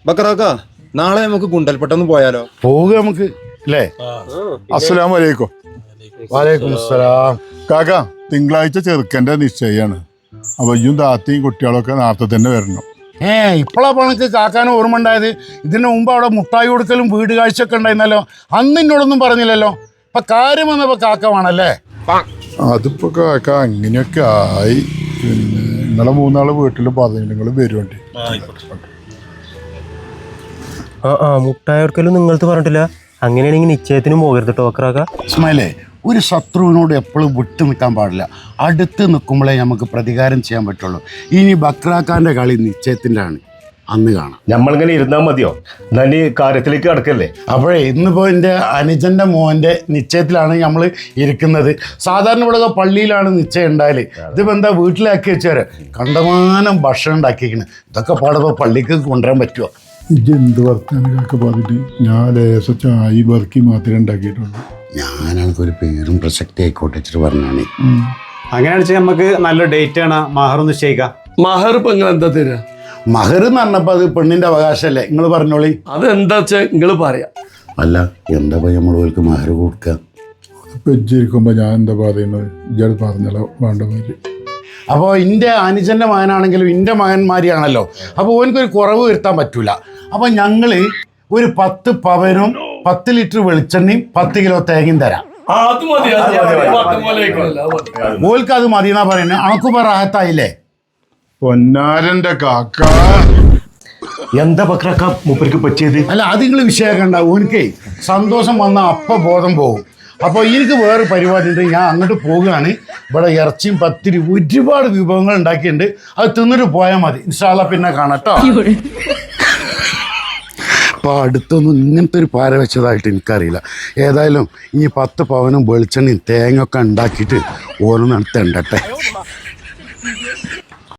ബക്കറാക്ക നാളെ നമുക്ക് ഗുണ്ടൽപ്പെട്ടൊന്ന് പോയാലോ? പോവുക നമുക്ക് അല്ലേ? അസ്സലാമു അലൈക്കും. വലൈക്കും അസ്സലാം. കാക്ക തിങ്കളാഴ്ച ചെറുക്കൻ്റെ നിശ്ചയാണ്. അപ്പോൾ ഇയും താത്തയും കുട്ടികളൊക്കെ നേരത്തെ തന്നെ വരണം. ഇപ്പോഴാ പണക്ക് കാക്കാനും ഓർമ്മ ഉണ്ടായത്. ഇതിന് മുമ്പ് അവിടെ മുട്ടായി കൊടുക്കലും വീട് കാഴ്ചയൊക്കെ ഉണ്ടായിരുന്നല്ലോ. അന്ന് എന്നോടൊന്നും പറഞ്ഞില്ലല്ലോ. ഇപ്പൊ കാര്യം വന്നപ്പോ കാക്ക വേണല്ലേ? അതിപ്പോൾ കാക്ക അങ്ങനെയൊക്കെ ആയി. പിന്നെ നിങ്ങളെ മൂന്നാള് വീട്ടിൽ പറഞ്ഞു നിങ്ങൾ വരുവേണ്ടി. മുട്ടായി കൊടുക്കലും നിങ്ങളത് പറഞ്ഞിട്ടില്ല. അങ്ങനെയാണെങ്കിൽ നിശ്ചയത്തിനും പോകരുത് കേട്ടോ ബക്രാക്ക. ഇസ്മായിലേ, ഒരു ശത്രുവിനോട് എപ്പോഴും വിട്ടു നിൽക്കാൻ പാടില്ല. അടുത്ത് നിൽക്കുമ്പോഴേ നമുക്ക് പ്രതികാരം ചെയ്യാൻ പറ്റുള്ളൂ. ഇനി ബക്രാക്കാൻ്റെ കളി നിശ്ചയത്തിൻ്റെ ആണ്, അന്ന് കാണാം. നമ്മളിങ്ങനെ ഇരുന്നാൽ മതിയോ? എന്നാൽ ഈ കാര്യത്തിലേക്ക് കിടക്കല്ലേ? അപ്പോഴേ ഇന്നിപ്പോൾ എൻ്റെ അനുജൻ്റെ മോൻ്റെ നിശ്ചയത്തിലാണ് നമ്മൾ ഇരിക്കുന്നത്. സാധാരണ ഇവിടെ പള്ളിയിലാണ് നിശ്ചയം ഉണ്ടായാൽ. ഇതിപ്പോൾ എന്താ വീട്ടിലാക്കി വെച്ചവരെ കണ്ടമാനം ഭക്ഷണം ഉണ്ടാക്കിയിരിക്കുന്നത്. ഇതൊക്കെ പാടുമ്പോൾ പള്ളിക്ക് കൊണ്ടുവരാൻ പറ്റുമോ? ഇതെന്ത് വർത്താനം കാക്ക പറഞ്ഞിട്ട്? ഞാൻ ലേശ ചായ ബർക്കി മാത്രമേ ഉണ്ടാക്കിയിട്ടുള്ളൂ. ഞാനാണെങ്കിൽ ഒരു പേരും പ്രസക്തി ആയിക്കോട്ടെ വെച്ചിട്ട് പറഞ്ഞാണ്. അങ്ങനെയാണെന്ന് വെച്ചാൽ നമുക്ക് നല്ല ഡേറ്റ് ആണ് മഹർ നിശ്ചയിക്കാം. മഹർ ഇപ്പൊ നിങ്ങൾ എന്താ തരാ? മഹർ എന്ന് പറഞ്ഞപ്പോൾ അത് പെണ്ണിൻ്റെ അവകാശമല്ലേ? നിങ്ങൾ പറഞ്ഞോളി. അതെന്താ വെച്ചാ നിങ്ങൾ പറയാം. അല്ല, എന്താ പോയി നമ്മൾ ഓൾക്ക് മഹർ കൊടുക്കുക? വെച്ചിരിക്കുമ്പോൾ ഞാൻ എന്താ പറയുന്നത്? ഇയാൾ പറഞ്ഞല്ലോ വേണ്ട മാതിരി. അപ്പോൾ എൻ്റെ അനുജൻ്റെ മകനാണെങ്കിലും എൻ്റെ മകന്മാരിയാണല്ലോ. അപ്പോൾ ഓനക്കൊരു കുറവ് വരുത്താൻ പറ്റൂല. അപ്പോൾ ഞങ്ങൾ ഒരു 10 പവനും 10 ലിറ്റർ വെളിച്ചെണ്ണയും 10 കിലോ തേങ്ങയും തരാം. ഓൽക്ക് അത് മതി എന്നാ പറയുന്നത്. അണക്കുപ്പോ റാഹത്തായില്ലേ? പൊന്നാരൻ്റെ കാക്ക എന്താ ബക്രാക്ക മൂപ്പർക്ക് പറ്റിയത്? അല്ല, അത് നിങ്ങൾ വിഷയമാക്കണ്ട. ഓനിക്കേ സന്തോഷം വന്നാൽ അപ്പം ബോധം പോകും. അപ്പോൾ എനിക്ക് വേറെ പരിപാടി ഉണ്ട്, ഞാൻ അങ്ങോട്ട് പോവുകയാണ്. ഇവിടെ ഇറച്ചിയും പത്തിരി ഒരുപാട് വിഭവങ്ങൾ ഉണ്ടാക്കിയിട്ടുണ്ട്. അത് തിന്നിട്ട് പോയാൽ മതി. ഇൻഷാ അല്ലാ പിന്നെ കാണട്ടോ. അപ്പോൾ അടുത്തൊന്നും ഇങ്ങനത്തെ ഒരു പാര വെച്ചതായിട്ട് എനിക്കറിയില്ല. ഏതായാലും ഇനി 10 പവനും വെളിച്ചെണ്ണയും തേങ്ങ ഒക്കെ ഉണ്ടാക്കിയിട്ട് ഓരോന്നെടുത്ത് ഉണ്ടട്ടെ.